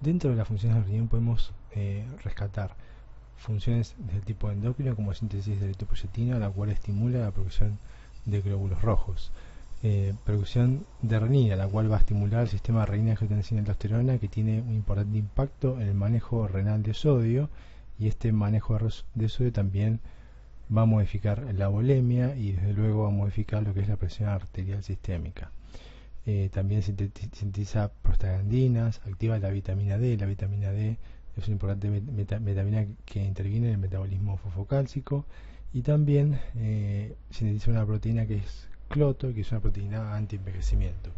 Dentro de las funciones del riñón podemos rescatar funciones del tipo endocrino como síntesis de eritropoyetina, la cual estimula la producción de glóbulos rojos. Producción de renina, la cual va a estimular el sistema renina-angiotensina-aldosterona, que tiene un importante impacto en el manejo renal de sodio, y este manejo de sodio también va a modificar la volemia y desde luego va a modificar lo que es la presión arterial sistémica. También sintetiza prostaglandinas, activa la vitamina D. La vitamina D es una importante vitamina que interviene en el metabolismo fosfocálcico, y también sintetiza una proteína que es cloto, que es una proteína anti-envejecimiento.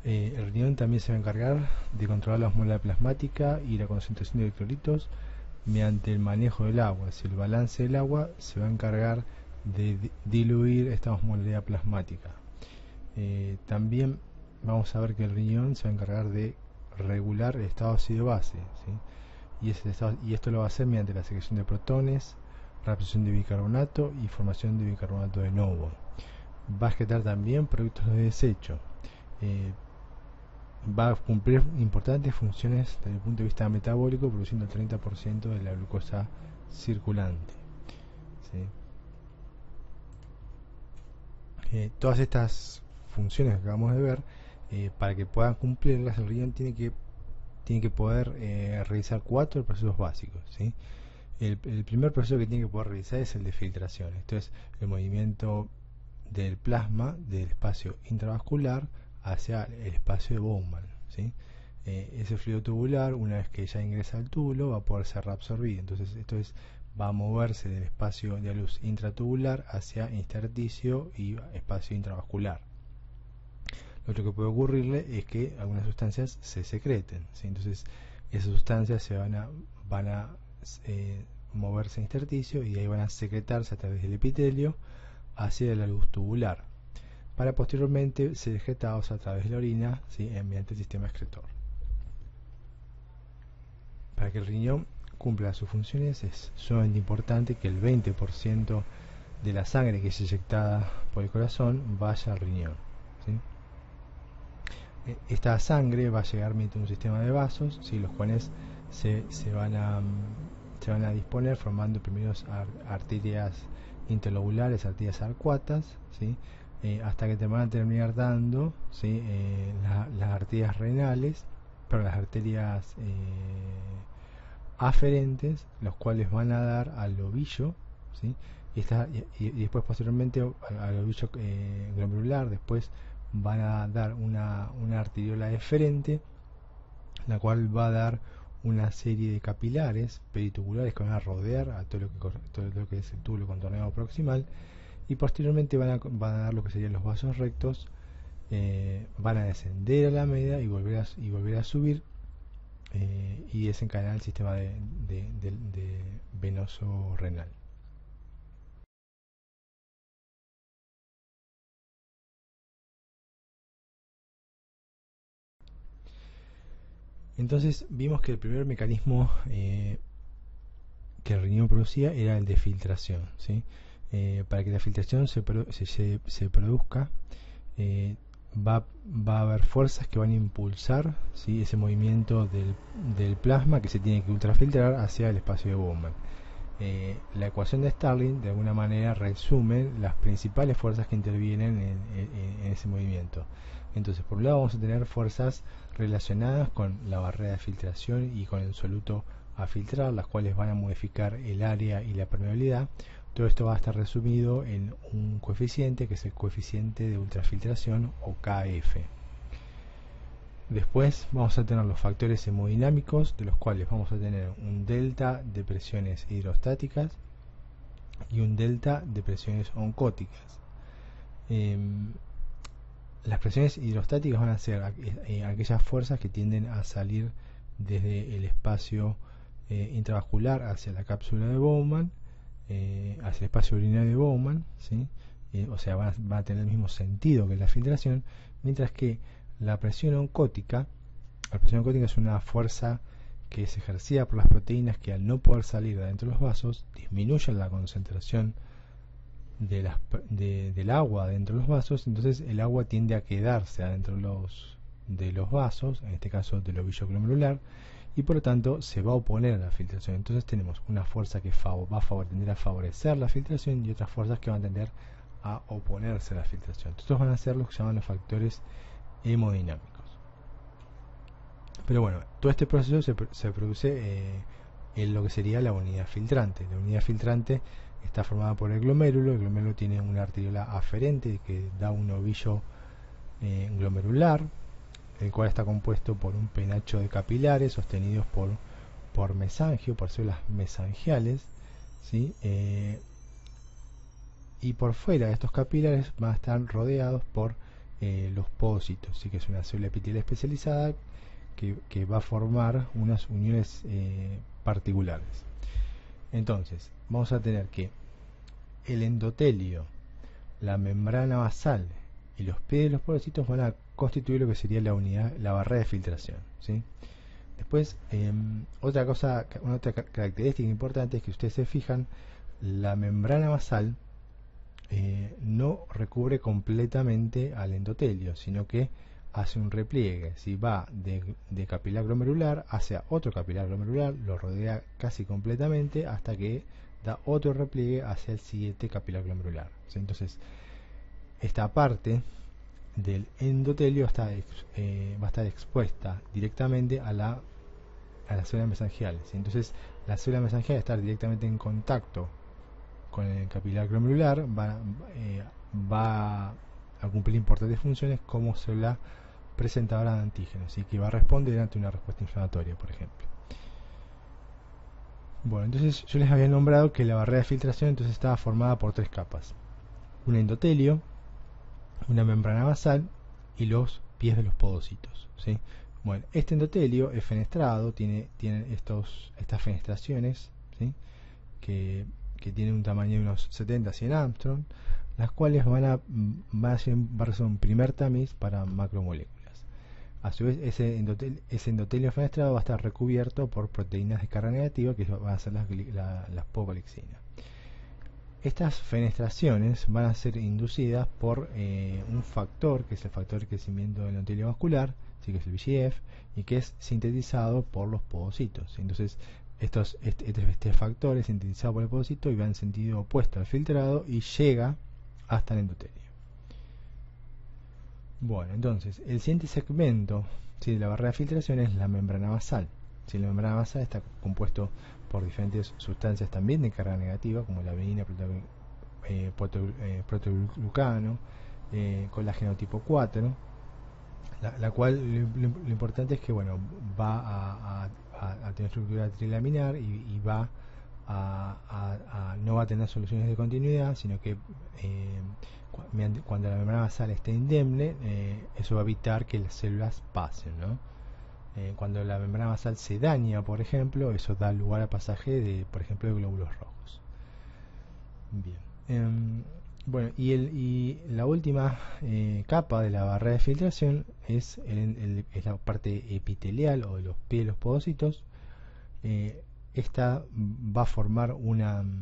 El riñón también se va a encargar de controlar la osmolalidad plasmática y la concentración de electrolitos mediante el manejo del agua. Si el balance del agua se va a encargar de diluir esta osmolalidad plasmática. También vamos a ver que el riñón se va a encargar de regular el estado ácido-base, ¿sí? Y esto lo va a hacer mediante la secreción de protones, reabsorción de bicarbonato y formación de bicarbonato de novo. Va a excretar también productos de desecho. Va a cumplir importantes funciones desde el punto de vista metabólico, produciendo el 30% de la glucosa circulante, ¿sí? Todas estas funciones que acabamos de ver, para que puedan cumplirlas, el riñón tiene que poder realizar 4 procesos básicos, ¿sí? El primer proceso que tiene que poder realizar es el de filtración. Esto es el movimiento del plasma del espacio intravascular hacia el espacio de Bowman, ¿sí? Ese fluido tubular, una vez que ya ingresa al túbulo, va a poder ser reabsorbido. Entonces va a moverse del espacio de luz intratubular hacia intersticio y espacio intravascular. Lo otro que puede ocurrirle es que algunas sustancias se secreten, ¿sí? Entonces esas sustancias van a moverse en intersticio, y ahí van a secretarse a través del epitelio hacia la luz tubular, para posteriormente ser excretados a través de la orina, ¿sí? Mediante el sistema excretor. Para que el riñón cumpla sus funciones es sumamente importante que el 20% de la sangre que es inyectada por el corazón vaya al riñón, ¿sí? Esta sangre va a llegar mediante un sistema de vasos, ¿sí? Los cuales se van a disponer formando primero arterias interlobulares, arterias arcuatas, ¿sí? Hasta que te van a terminar dando, ¿sí? Las arterias renales, pero las arterias aferentes, los cuales van a dar al ovillo, ¿sí? Y después posteriormente al ovillo glomerular. Después van a dar una arteriola deferente, la cual va a dar una serie de capilares peritubulares que van a rodear a todo lo que es el túbulo contorneado proximal, y posteriormente van a dar lo que serían los vasos rectos. Van a descender a la media y volver a subir, y desencadenar el sistema de venoso renal. Entonces vimos que el primer mecanismo que el riñón producía era el de filtración, ¿sí? Para que la filtración se produzca, va a haber fuerzas que van a impulsar, ¿sí? Ese movimiento del plasma que se tiene que ultrafiltrar hacia el espacio de Bowman. La ecuación de Starling de alguna manera resume las principales fuerzas que intervienen en ese movimiento. Entonces, por un lado vamos a tener fuerzas relacionadas con la barrera de filtración y con el soluto a filtrar, las cuales van a modificar el área y la permeabilidad. Todo esto va a estar resumido en un coeficiente, que es el coeficiente de ultrafiltración, o KF. Después vamos a tener los factores hemodinámicos, de los cuales vamos a tener un delta de presiones hidrostáticas y un delta de presiones oncóticas. Las presiones hidrostáticas van a ser aquellas fuerzas que tienden a salir desde el espacio intravascular hacia la cápsula de Bowman, hacia el espacio urinario de Bowman, ¿sí? O sea, van a tener el mismo sentido que la filtración, mientras que la presión oncótica es una fuerza que es ejercida por las proteínas, que al no poder salir de adentro de los vasos disminuyen la concentración del agua dentro de los vasos. Entonces el agua tiende a quedarse adentro de los vasos, en este caso del ovillo glomerular, y por lo tanto se va a oponer a la filtración. Entonces tenemos una fuerza que tender a favorecer la filtración y otras fuerzas que van a tender a oponerse a la filtración. Estos van a ser los que se llaman los factores hemodinámicos. Pero bueno, todo este proceso se produce en lo que sería la unidad filtrante. La unidad filtrante está formada por el glomérulo tiene una arteriola aferente que da un ovillo glomerular, el cual está compuesto por un penacho de capilares sostenidos por mesangio, por células mesangiales, ¿sí? Y por fuera de estos capilares van a estar rodeados por los podocitos, ¿sí? Que es una célula epitelial especializada que va a formar unas uniones particulares. Entonces, vamos a tener que el endotelio, la membrana basal y los pies de los podocitos van a constituir lo que sería la unidad, la barrera de filtración, ¿sí? Después, una otra característica importante es que ustedes se fijan, la membrana basal no recubre completamente al endotelio, sino que hace un repliegue. Si va de capilar glomerular hacia otro capilar glomerular, lo rodea casi completamente hasta que da otro repliegue hacia el siguiente capilar glomerular, ¿sí? Entonces, esta parte del endotelio va a estar expuesta directamente a las células mesangiales, ¿sí? Entonces, la célula mesangial va a estar directamente en contacto con el capilar glomerular, va a cumplir importantes funciones como célula presentadora de antígenos, y que va a responder ante una respuesta inflamatoria, por ejemplo. Bueno, entonces yo les había nombrado que la barrera de filtración entonces estaba formada por tres capas: un endotelio, una membrana basal y los pies de los podocitos, ¿sí? Bueno, este endotelio es fenestrado, tiene estas fenestraciones, ¿sí? que tienen un tamaño de unos 70-100 Armstrong, las cuales van a ser un primer tamiz para macromoléculas. A su vez, ese endotelio fenestrado va a estar recubierto por proteínas de carga negativa, que van a ser las pogalixinas. Estas fenestraciones van a ser inducidas por un factor, que es el factor de crecimiento del endotelio vascular, ¿sí? Que es el VEGF, y que es sintetizado por los podocitos. Entonces, este factor es sintetizado por el podocito y va en sentido opuesto al filtrado y llega hasta el endotelio. Bueno, entonces, el siguiente segmento, ¿sí?, de la barrera de filtración es la membrana basal. ¿Sí? La membrana basal está compuesto por diferentes sustancias también de carga negativa, como la adenina, proteoglucano, colágeno tipo 4, la cual lo importante es que, bueno, va a tener estructura trilaminar y va no va a tener soluciones de continuidad, sino que cuando la membrana basal esté indemne, eso va a evitar que las células pasen, ¿no? Cuando la membrana basal se daña, por ejemplo, eso da lugar a pasaje por ejemplo, de glóbulos rojos. Bien. Bueno, y la última capa de la barrera de filtración es la parte epitelial o de los pies de los podocitos. Esta va a formar un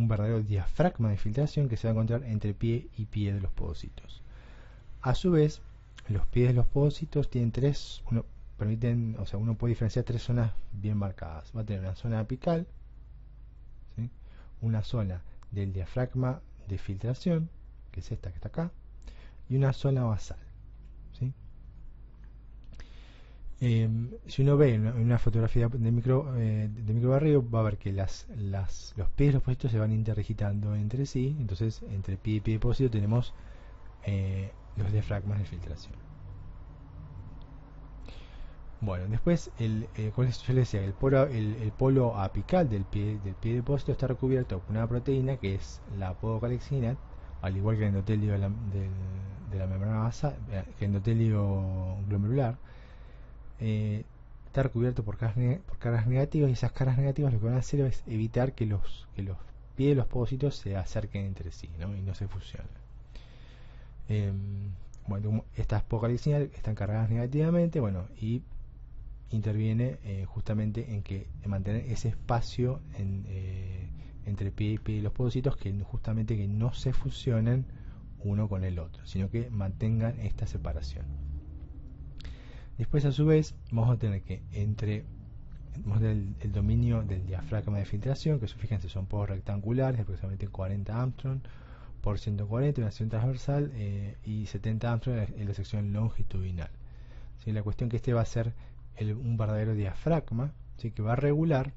verdadero diafragma de filtración que se va a encontrar entre pie y pie de los podocitos. A su vez, los pies de los podocitos tienen uno puede diferenciar tres zonas bien marcadas. Va a tener una zona apical, ¿sí?, una zona del diafragma de filtración, que es esta que está acá, y una zona basal, ¿sí? Si uno ve en una fotografía de microbarrido, va a ver que los pies de los podocitos se van interdigitando entre sí. Entonces, entre pie y pie de podocito tenemos los diafragmas de filtración. Bueno, después, yo les decía, el polo apical del pie de podocito está recubierto por una proteína que es la apodocalexina, al igual que el endotelio de la membrana basal, que el endotelio glomerular. Está recubierto por cargas negativas, y esas cargas negativas lo que van a hacer es evitar que los pies de los podocitos se acerquen entre sí, ¿no?, y no se fusionen. Bueno, estas pogalixinas están cargadas negativamente, bueno, y interviene justamente en mantener ese espacio entre pie y pie de los podocitos, que justamente que no se fusionen uno con el otro, sino que mantengan esta separación. Después, a su vez, vamos a tener que vamos a tener el dominio del diafragma de filtración, que fíjense, son poros rectangulares, aproximadamente 40 Armstrong por 140 en la sección transversal y 70 Armstrong en la sección longitudinal. ¿Sí? La cuestión que este va a ser un verdadero diafragma, ¿sí? Que va a regular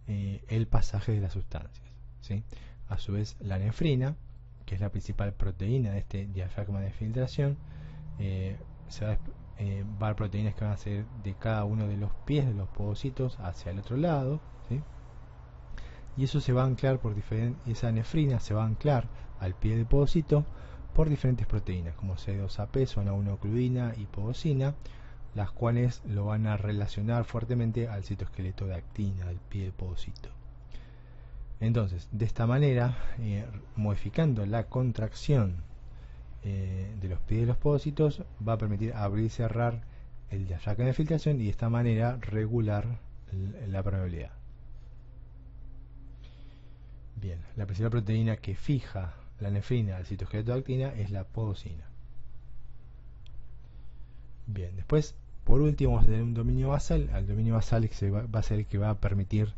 el pasaje de las sustancias, ¿sí? A su vez, la nefrina, que es la principal proteína de este diafragma de filtración, va a haber proteínas que van a ser de cada uno de los pies de los podocitos hacia el otro lado, ¿sí? Y eso se va a anclar esa nefrina se va a anclar al pie del podocito por diferentes proteínas, como C2AP, zona 1-ocludina y podocina, las cuales lo van a relacionar fuertemente al citoesqueleto de actina del pie del podocito. Entonces, de esta manera, modificando la contracción de los pies de los podocitos, va a permitir abrir y cerrar el diafragma de filtración y de esta manera regular la permeabilidad. Bien, la principal proteína que fija la nefrina al citoesqueleto de actina es la podocina. Bien, después, por último, vamos a tener un dominio basal. El dominio basal va a ser el que va a permitir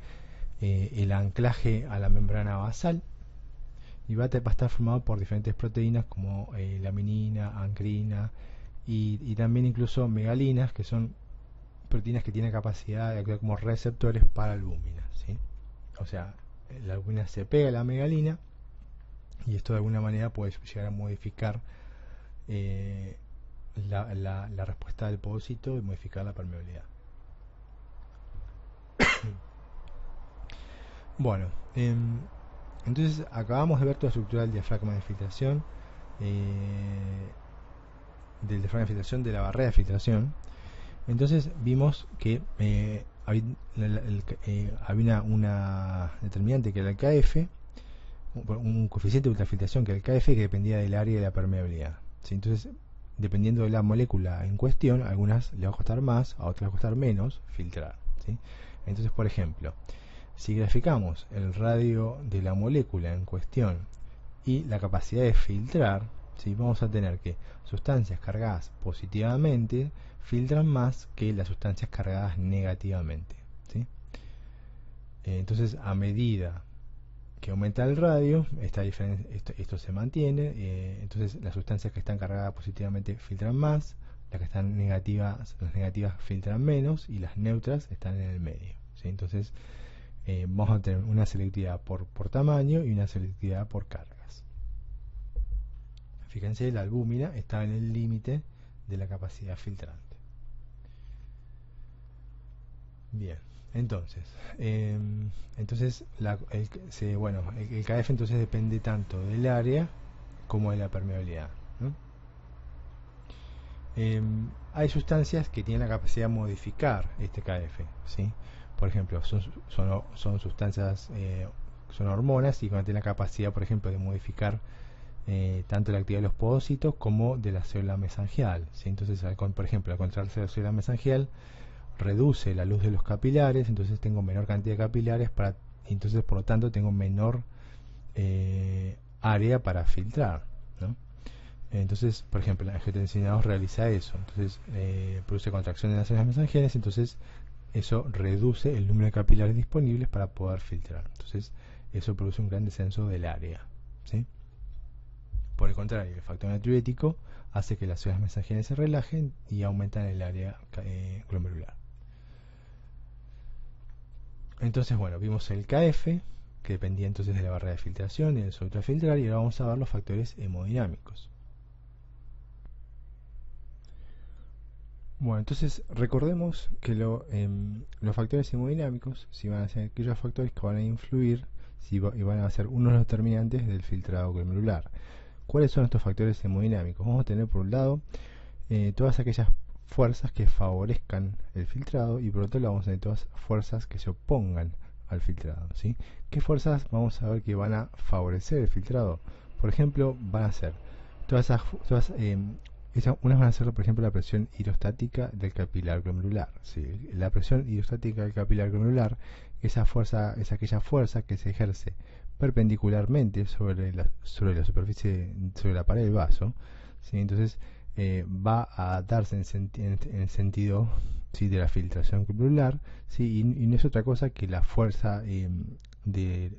el anclaje a la membrana basal, y va a estar formado por diferentes proteínas como laminina, ancrina y también incluso megalinas, que son proteínas que tienen capacidad de actuar como receptores para albúmina, ¿sí? O sea, la albúmina se pega a la megalina y esto de alguna manera puede llegar a modificar la respuesta del podocito y modificar la permeabilidad. Bueno, entonces acabamos de ver toda la estructura del diafragma de filtración, de la barrera de filtración. Entonces vimos que había una determinante que era el KF, un coeficiente de ultrafiltración que era el KF, que dependía del área de la permeabilidad, ¿sí? Entonces, dependiendo de la molécula en cuestión, a algunas le va a costar más, a otras le va a costar menos filtrar, ¿sí? Entonces, por ejemplo, si graficamos el radio de la molécula en cuestión y la capacidad de filtrar, ¿sí? Vamos a tener que sustancias cargadas positivamente filtran más que las sustancias cargadas negativamente, ¿sí? Entonces, a medida que aumenta el radio, esto se mantiene, entonces las sustancias que están cargadas positivamente filtran más, las que están las negativas filtran menos y las neutras están en el medio, ¿sí? Entonces vamos a tener una selectividad por tamaño y una selectividad por cargas. Fíjense, la albúmina está en el límite de la capacidad filtrante. Bien, entonces el KF entonces depende tanto del área como de la permeabilidad, ¿no? Hay sustancias que tienen la capacidad de modificar este KF, ¿sí? Por ejemplo, son sustancias, son hormonas y tienen la capacidad, por ejemplo, de modificar tanto la actividad de los podocitos como de la célula mesangial, ¿sí? Entonces, por ejemplo, al contraerse la célula mesangial, reduce la luz de los capilares, entonces tengo menor cantidad de capilares, entonces por lo tanto tengo menor área para filtrar, ¿no? Entonces, por ejemplo, el angiotensina 2 realiza eso, entonces produce contracción de las células mesangiales, entonces eso reduce el número de capilares disponibles para poder filtrar, entonces eso produce un gran descenso del área, ¿sí? Por el contrario, el factor natriurético hace que las células mesangiales se relajen y aumentan el área glomerular. Entonces, bueno, vimos el KF, que dependía entonces de la barrera de filtración y del ultrafiltrar, y ahora vamos a ver los factores hemodinámicos. Bueno, entonces recordemos que los factores hemodinámicos van a ser aquellos factores que van a influir y van a ser uno de los determinantes del filtrado glomerular. ¿Cuáles son estos factores hemodinámicos? Vamos a tener por un lado todas aquellas fuerzas que favorezcan el filtrado y por otro lado vamos a tener todas fuerzas que se opongan al filtrado, ¿sí? ¿Qué fuerzas vamos a ver que van a favorecer el filtrado? Por ejemplo, van a ser unas van a ser, por ejemplo, la presión hidrostática del capilar glomerular, ¿sí? La presión hidrostática del capilar glomerular, esa fuerza es aquella fuerza que se ejerce perpendicularmente sobre la superficie, sobre la pared del vaso, ¿sí? Entonces va a darse en el sentido, ¿sí?, de la filtración glomerular, ¿sí? Y no es otra cosa que la fuerza del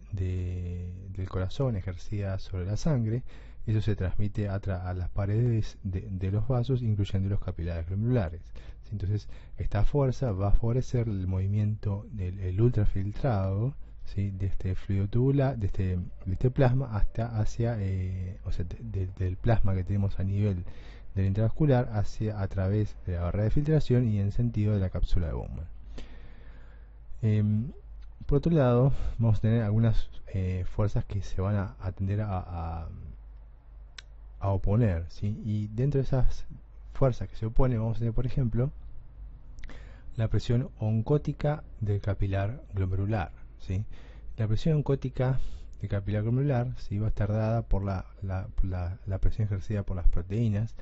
corazón ejercida sobre la sangre. Eso se transmite a las paredes de los vasos, incluyendo los capilares glomerulares, ¿sí? Entonces esta fuerza va a favorecer el movimiento del ultrafiltrado, ¿sí?, de este fluido tubular, de este plasma hacia, o sea, del plasma que tenemos a nivel del intravascular a través de la barrera de filtración y en sentido de la cápsula de Bowman. Por otro lado, vamos a tener algunas fuerzas que se van a tender a oponer, ¿sí? Y dentro de esas fuerzas que se oponen vamos a tener, por ejemplo, la presión oncótica del capilar glomerular, ¿sí? La presión oncótica del capilar glomerular, ¿sí?, va a estar dada por la presión ejercida por las proteínas.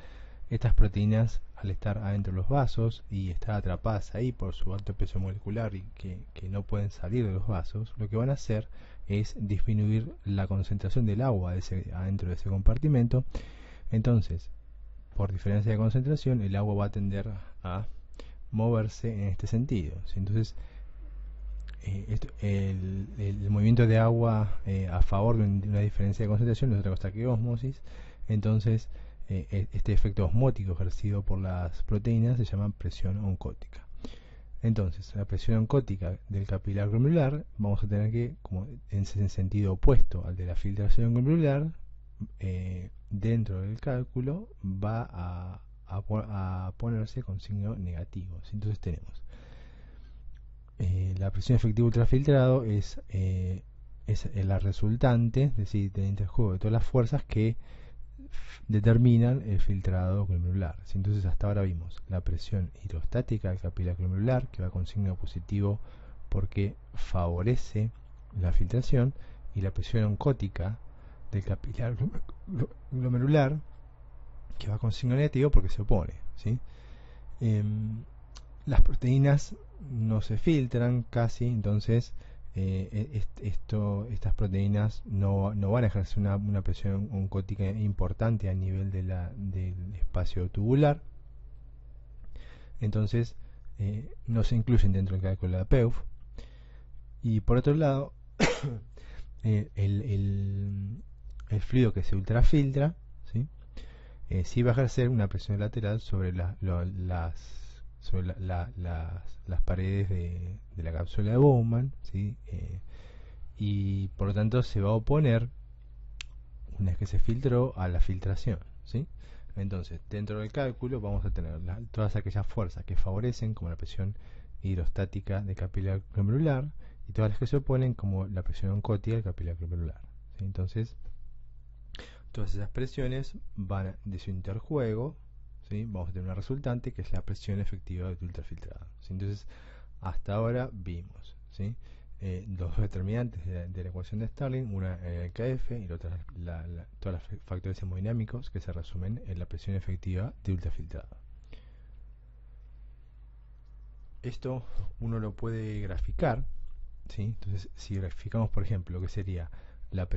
Estas proteínas, al estar adentro de los vasos y estar atrapadas ahí por su alto peso molecular y que no pueden salir de los vasos, lo que van a hacer es disminuir la concentración del agua adentro de ese compartimento. Entonces, por diferencia de concentración, el agua va a tender a moverse en este sentido, ¿sí? Entonces, el movimiento de agua a favor de una diferencia de concentración no es otra cosa que ósmosis. Entonces, este efecto osmótico ejercido por las proteínas se llama presión oncótica. Entonces, la presión oncótica del capilar glomerular vamos a tener que, como en sentido opuesto al de la filtración glomerular, dentro del cálculo va a ponerse con signo negativo. Entonces tenemos la presión efectiva ultrafiltrado es la resultante, es decir, del interjuego de todas las fuerzas que determinan el filtrado glomerular. Entonces hasta ahora vimos la presión hidrostática del capilar glomerular, que va con signo positivo porque favorece la filtración, y la presión oncótica del capilar glomerular, que va con signo negativo porque se opone, ¿sí? Las proteínas no se filtran casi, entonces estas proteínas no van a ejercer una presión oncótica importante a nivel del espacio tubular. Entonces no se incluyen dentro del cálculo de la PEUF. Y por otro lado, el fluido que se ultrafiltra, ¿sí?, sí va a ejercer una presión lateral sobre las paredes de la cápsula de Bowman, ¿sí? Y por lo tanto se va a oponer, una vez que se filtró, a la filtración, ¿sí? Entonces, dentro del cálculo vamos a tener todas aquellas fuerzas que favorecen, como la presión hidrostática del capilar glomerular, y todas las que se oponen, como la presión oncótica del capilar glomerular, ¿sí? Entonces, todas esas presiones van de su interjuego, ¿sí? Vamos a tener una resultante que es la presión efectiva del ultrafiltrado, ¿sí? Entonces, hasta ahora vimos, ¿sí?, los determinantes de la ecuación de Stirling, una el KF y la otra todos los factores hemodinámicos que se resumen en la presión efectiva de ultrafiltrado. Esto uno lo puede graficar, ¿sí? Entonces, si graficamos, por ejemplo, lo que sería la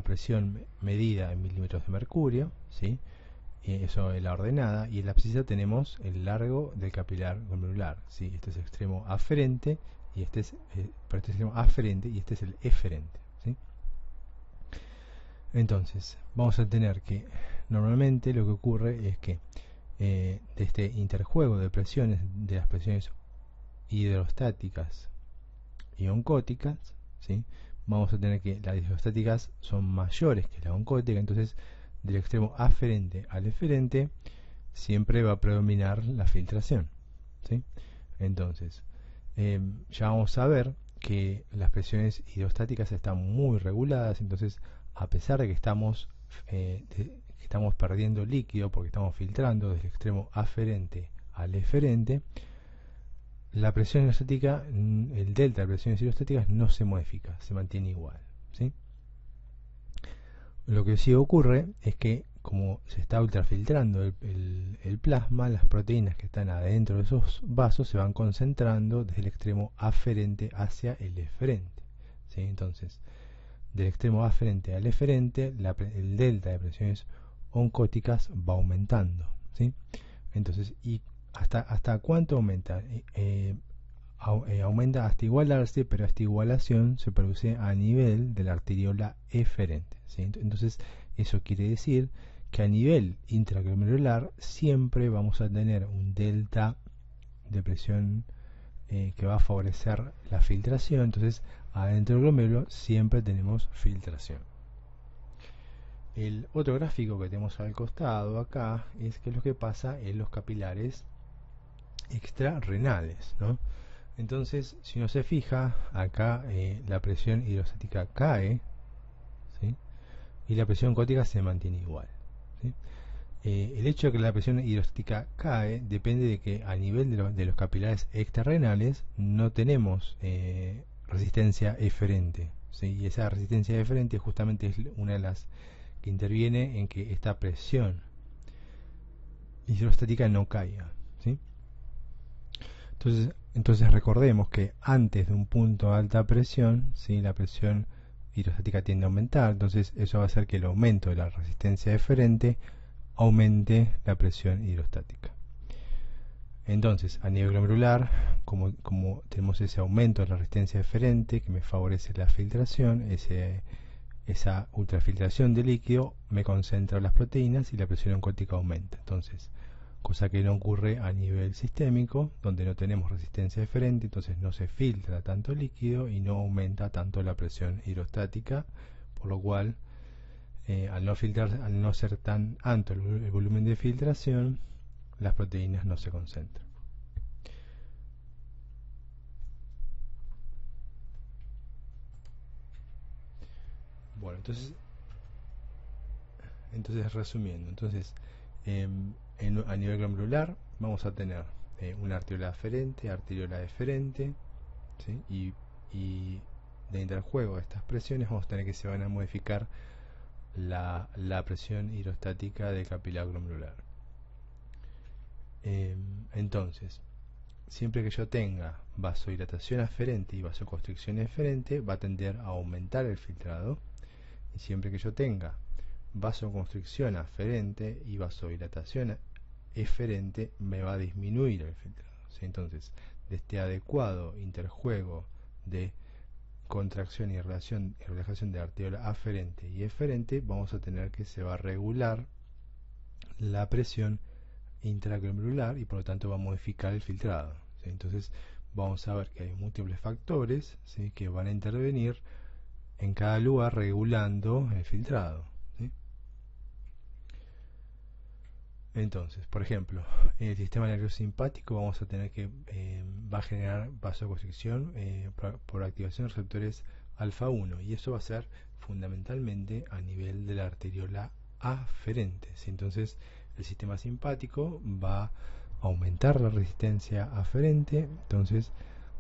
presión medida en milímetros de mercurio, ¿sí?, eso es la ordenada, y en la abscisa tenemos el largo del capilar glomerular, ¿sí? Este es el extremo aferente y este es extremo aferente y este es el eferente, ¿sí? Entonces vamos a tener que normalmente lo que ocurre es que de este interjuego de presiones, de las presiones hidrostáticas y oncóticas, ¿sí?, vamos a tener que las hidrostáticas son mayores que la oncótica. Entonces, del extremo aferente al eferente siempre va a predominar la filtración, ¿sí? Entonces, ya vamos a ver que las presiones hidrostáticas están muy reguladas. Entonces, a pesar de que estamos perdiendo líquido porque estamos filtrando desde el extremo aferente al eferente, la presión hidrostática, el delta de presiones hidrostáticas no se modifica, se mantiene igual, ¿sí? Lo que sí ocurre es que, como se está ultrafiltrando el plasma, las proteínas que están adentro de esos vasos se van concentrando desde el extremo aferente hacia el eferente, ¿sí? Entonces, del extremo aferente al eferente, el delta de presiones oncóticas va aumentando, ¿sí? Entonces, ¿y hasta cuánto aumenta? Aumenta hasta igualarse, pero esta igualación se produce a nivel de la arteriola eferente, ¿sí? Entonces, eso quiere decir que a nivel intraglomerular siempre vamos a tener un delta de presión que va a favorecer la filtración. Entonces, adentro del glomérulo siempre tenemos filtración. El otro gráfico que tenemos al costado acá es que lo que pasa en los capilares extrarrenales, ¿no? Entonces, si uno se fija, acá la presión hidrostática cae, ¿sí? Y la presión oncótica se mantiene igual, ¿sí? El hecho de que la presión hidrostática cae depende de que a nivel de los capilares extrarrenales no tenemos resistencia eferente, ¿sí? Y esa resistencia eferente justamente es una de las que interviene en que esta presión hidrostática no caiga, ¿sí? Entonces recordemos que antes de un punto de alta presión, ¿sí?, la presión hidrostática tiende a aumentar. Entonces eso va a hacer que el aumento de la resistencia eferente aumente la presión hidrostática. Entonces, a nivel glomerular, como tenemos ese aumento de la resistencia eferente que me favorece la filtración, esa ultrafiltración de líquido me concentra las proteínas y la presión oncótica aumenta. Entonces, cosa que no ocurre a nivel sistémico, donde no tenemos resistencia eferente, entonces no se filtra tanto líquido y no aumenta tanto la presión hidrostática, por lo cual al no ser tan alto el volumen de filtración, las proteínas no se concentran. Bueno, entonces resumiendo, a nivel glomerular vamos a tener una arteriola aferente, arteriola deferente, ¿sí? Y dentro del juego de estas presiones vamos a tener que se van a modificar la presión hidrostática del capilar glomerular. Entonces, siempre que yo tenga vasodilatación aferente y vasoconstricción eferente, va a tender a aumentar el filtrado. Y siempre que yo tenga vasoconstricción aferente y vasodilatación eferente, me va a disminuir el filtrado, ¿sí? Entonces, de este adecuado interjuego de contracción y relajación de arteriola aferente y eferente, vamos a tener que se va a regular la presión intraglomerular y por lo tanto va a modificar el filtrado, ¿sí? Entonces vamos a ver que hay múltiples factores, ¿sí?, que van a intervenir en cada lugar regulando el filtrado, ¿sí? Entonces, por ejemplo, en el sistema nervioso simpático vamos a tener que va a generar vasoconstricción por activación de receptores alfa 1, y eso va a ser fundamentalmente a nivel de la arteriola aferente, ¿sí? Entonces el sistema simpático va a aumentar la resistencia aferente. Entonces,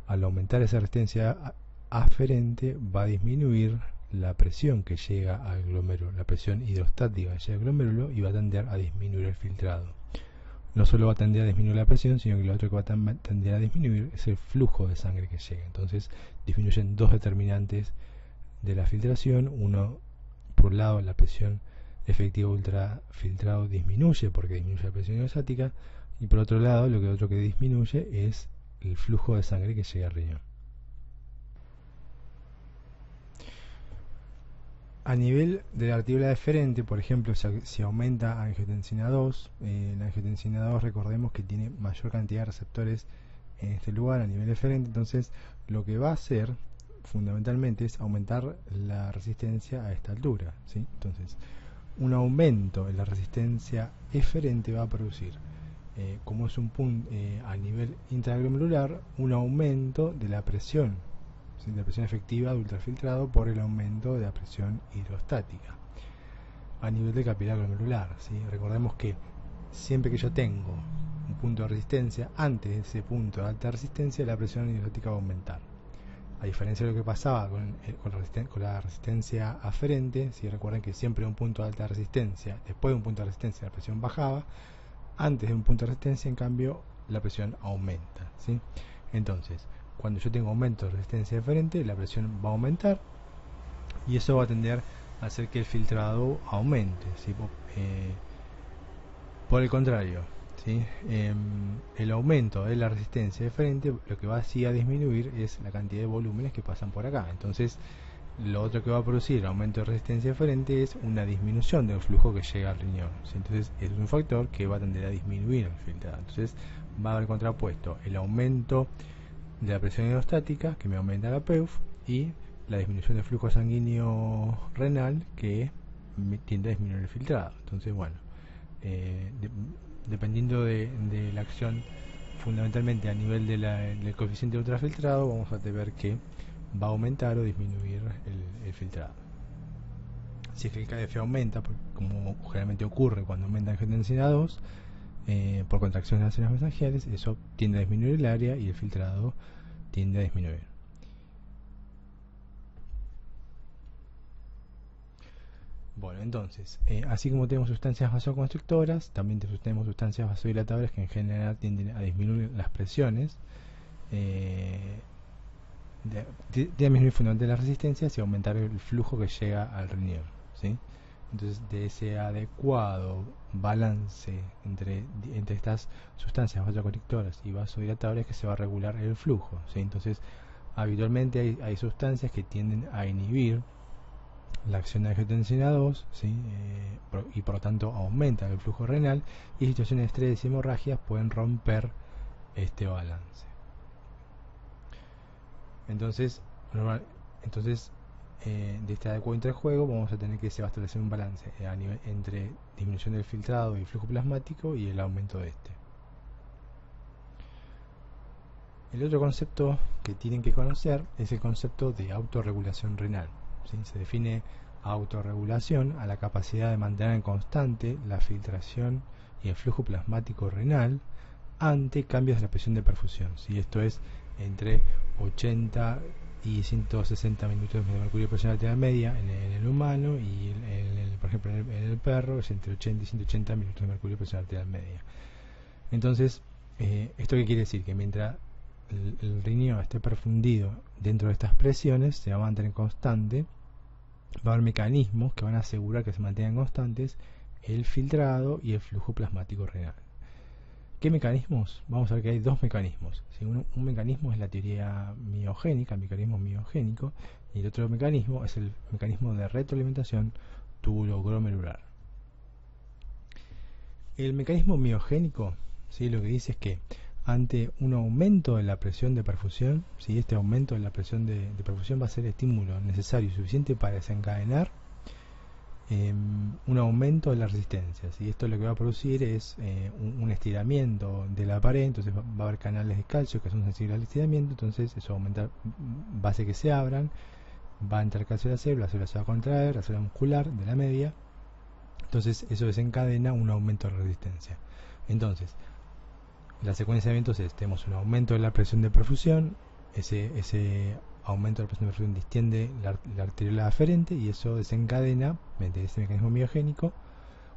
al aumentar esa resistencia aferente, va a disminuir la presión que llega al glomérulo, la presión hidrostática que llega al glomérulo, y va a tender a disminuir el filtrado. No solo va a tender a disminuir la presión, sino que lo otro que va a tender a disminuir es el flujo de sangre que llega. Entonces disminuyen dos determinantes de la filtración. Uno, por un lado, la presión efectiva ultrafiltrado disminuye porque disminuye la presión hidrostática, y por otro lado, lo que disminuye es el flujo de sangre que llega al riñón. A nivel de la arteriola deferente, por ejemplo, si aumenta angiotensina 2, la angiotensina 2, recordemos que tiene mayor cantidad de receptores en este lugar a nivel deferente. Entonces lo que va a hacer fundamentalmente es aumentar la resistencia a esta altura, ¿sí? Entonces un aumento en la resistencia eferente va a producir, como es un punto a nivel intraglomerular, un aumento de la presión, ¿sí?, de la presión efectiva de ultrafiltrado por el aumento de la presión hidrostática a nivel de capilar glomerular, ¿sí? Recordemos que siempre que yo tengo un punto de resistencia, antes de ese punto de alta resistencia, la presión hidrostática va a aumentar. A diferencia de lo que pasaba con la resistencia aferente, si recuerden que siempre un punto de alta resistencia, después de un punto de resistencia la presión bajaba, antes de un punto de resistencia en cambio la presión aumenta, ¿sí? Entonces, cuando yo tengo aumento de resistencia eferente, la presión va a aumentar, y eso va a tender a hacer que el filtrado aumente, ¿sí? Por el contrario, ¿sí? El aumento de la resistencia de frente lo que va así a disminuir es la cantidad de volúmenes que pasan por acá. Entonces, lo otro que va a producir el aumento de resistencia de frente es una disminución del flujo que llega al riñón, ¿sí? Entonces, es un factor que va a tender a disminuir el filtrado. Entonces, va a haber contrapuesto el aumento de la presión hidrostática, que me aumenta la PEUF, y la disminución del flujo sanguíneo renal, que tiende a disminuir el filtrado. Entonces, bueno, dependiendo de la acción fundamentalmente a nivel del coeficiente ultrafiltrado, vamos a ver que va a aumentar o disminuir el filtrado. Si es que el KDF aumenta, como generalmente ocurre cuando aumenta el angiotensina 2, por contracción de las células mesangiales, eso tiende a disminuir el área y el filtrado tiende a disminuir. Bueno, entonces, así como tenemos sustancias vasoconstrictoras, también tenemos sustancias vasodilatadoras que en general tienden a disminuir las presiones, disminuir fundamentalmente las resistencias y aumentar el flujo que llega al riñón, ¿sí? Entonces, de ese adecuado balance entre estas sustancias vasoconstrictoras y vasodilatadoras que se va a regular el flujo, ¿sí? Entonces, habitualmente hay sustancias que tienden a inhibir la acción de angiotensina 2, ¿sí? Y por lo tanto aumenta el flujo renal, y situaciones de estrés y hemorragias pueden romper este balance. Entonces, de este adecuado interjuego vamos a tener que se va a establecer un balance a nivel, entre disminución del filtrado y flujo plasmático y el aumento de este. El otro concepto que tienen que conocer es el concepto de autorregulación renal, ¿sí? Se define autorregulación a la capacidad de mantener en constante la filtración y el flujo plasmático renal ante cambios de la presión de perfusión, ¿sí? Esto es entre 80 y 160 minutos de mercurio presión arterial media en el humano, y por ejemplo en el perro es entre 80 y 180 minutos de mercurio presión arterial media. Entonces, ¿esto qué quiere decir? Que mientras el riñón esté perfundido dentro de estas presiones, se va a mantener constante. Va a haber mecanismos que van a asegurar que se mantengan constantes el filtrado y el flujo plasmático renal. ¿Qué mecanismos? Vamos a ver que hay dos mecanismos, ¿sí? Un mecanismo es la teoría miogénica, el mecanismo miogénico, y el otro mecanismo es el mecanismo de retroalimentación túbulo-glomerular. El mecanismo miogénico, ¿sí? Lo que dice es que ante un aumento de la presión de perfusión, ¿sí? Este aumento de la presión de perfusión va a ser el estímulo necesario y suficiente para desencadenar un aumento de la resistencia, ¿sí? Esto lo que va a producir es un estiramiento de la pared, entonces va a haber canales de calcio que son sensibles al estiramiento, entonces eso va a aumentar, va a hacer que se abran, va a entrar calcio a la célula se va a contraer, la célula muscular de la media, entonces eso desencadena un aumento de la resistencia. Entonces, la secuencia de eventos es, tenemos un aumento de la presión de perfusión, ese aumento de la presión de perfusión distiende la arteriola aferente, y eso desencadena, mediante este mecanismo miogénico,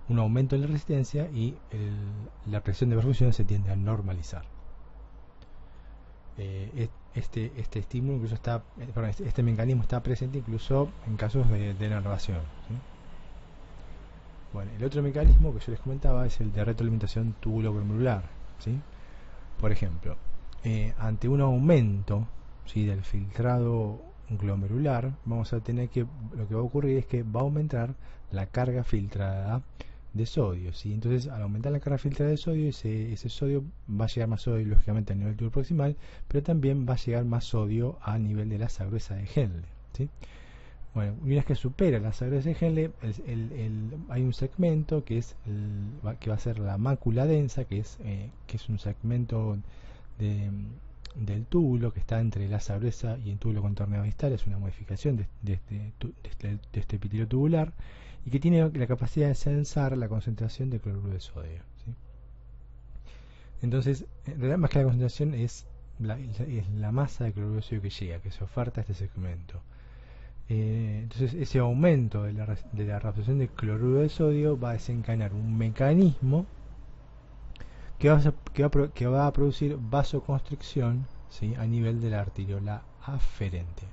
un aumento de la resistencia, y la presión de perfusión se tiende a normalizar. Este estímulo incluso este mecanismo está presente incluso en casos de denervación, ¿sí? Bueno, el otro mecanismo que yo les comentaba es el de retroalimentación túbulo-glomerular, ¿sí? Por ejemplo, ante un aumento, ¿sí?, del filtrado glomerular, vamos a tener que, lo que va a ocurrir es que va a aumentar la carga filtrada de sodio, ¿sí? Entonces, al aumentar la carga filtrada de sodio, ese sodio va a llegar más sodio lógicamente a nivel tubo proximal, pero también va a llegar más sodio a nivel de la asa gruesa de Henle, ¿sí? Bueno, una vez que supera la asa gruesa de Henle, hay un segmento que va a ser la mácula densa, que es un segmento del túbulo que está entre la asa gruesa y el túbulo contorneado distal. Es una modificación de este epitelio tubular, y que tiene la capacidad de sensar la concentración de cloruro de sodio, ¿sí? Entonces, en realidad, más que la concentración, es la masa de cloruro de sodio que llega, que se oferta a este segmento. Entonces, ese aumento de la reabsorción de cloruro de sodio va a desencadenar un mecanismo que va a producir vasoconstricción, ¿sí?, a nivel de la arteriola aferente.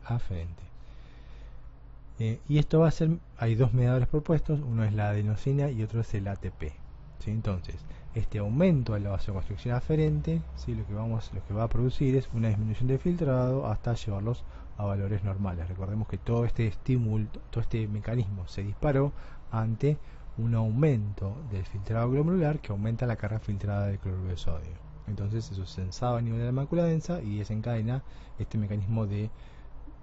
Y esto va a ser, hay dos mediadores propuestos, uno es la adenosina y otro es el ATP. ¿Sí? Entonces, este aumento de la vasoconstricción aferente, ¿sí? lo que va a producir es una disminución de filtrado hasta llevarlos a valores normales. Recordemos que todo este estímulo, todo este mecanismo se disparó ante un aumento del filtrado glomerular que aumenta la carga filtrada de cloruro de sodio. Entonces eso se sensaba a nivel de la mácula densa y desencadena este mecanismo de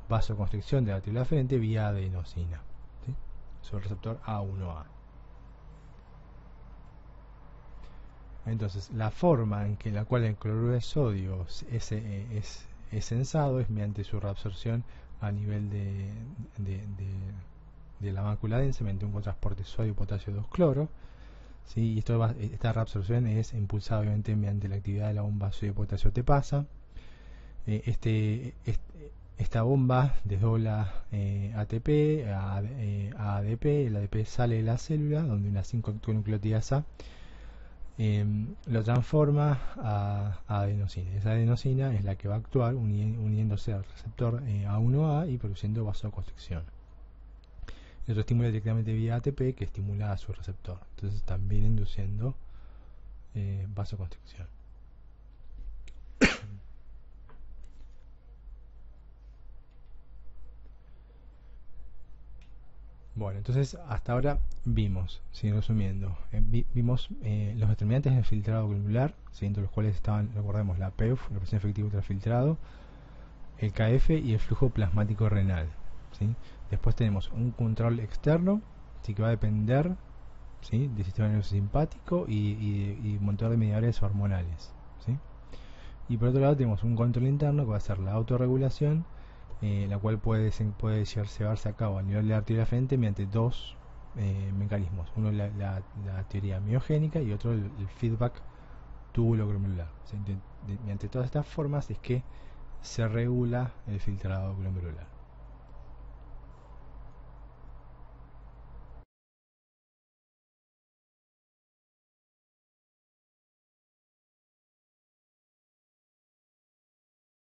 vasoconstricción de la arteria aferente vía adenosina, ¿sí? Sobre el receptor A1A. Entonces, la forma en la cual el cloruro de sodio es sensado es mediante su reabsorción a nivel de la mácula densa, mediante un cotransporte sodio-potasio 2-cloro. ¿Sí? Y esta reabsorción es impulsada obviamente mediante la actividad de la bomba sodio-potasio T-pasa. Esta bomba desdobla ATP a ADP. El ADP sale de la célula, donde una 5-nucleotídasa lo transforma a adenosina. Esa adenosina es la que va a actuar uniéndose al receptor A1A y produciendo vasoconstricción. El otro estimula directamente vía ATP, que estimula a su receptor, entonces también induciendo vasoconstricción. Bueno, entonces hasta ahora vimos, resumiendo, vimos los determinantes del filtrado glomerular, entre los cuales estaban, recordemos, la PEUF, la presión efectiva ultrafiltrado, el KF y el flujo plasmático renal. ¿Sí? Después tenemos un control externo, ¿sí? Que va a depender, ¿sí? Del sistema nervioso simpático y un montón de mediadores hormonales. ¿Sí? Y por otro lado tenemos un control interno que va a ser la autorregulación, la cual puede llevarse a cabo a nivel de la arteria frente mediante dos mecanismos. Uno la teoría miogénica y otro el feedback túbulo-glomerular. O sea, mediante todas estas formas es que se regula el filtrado glomerular.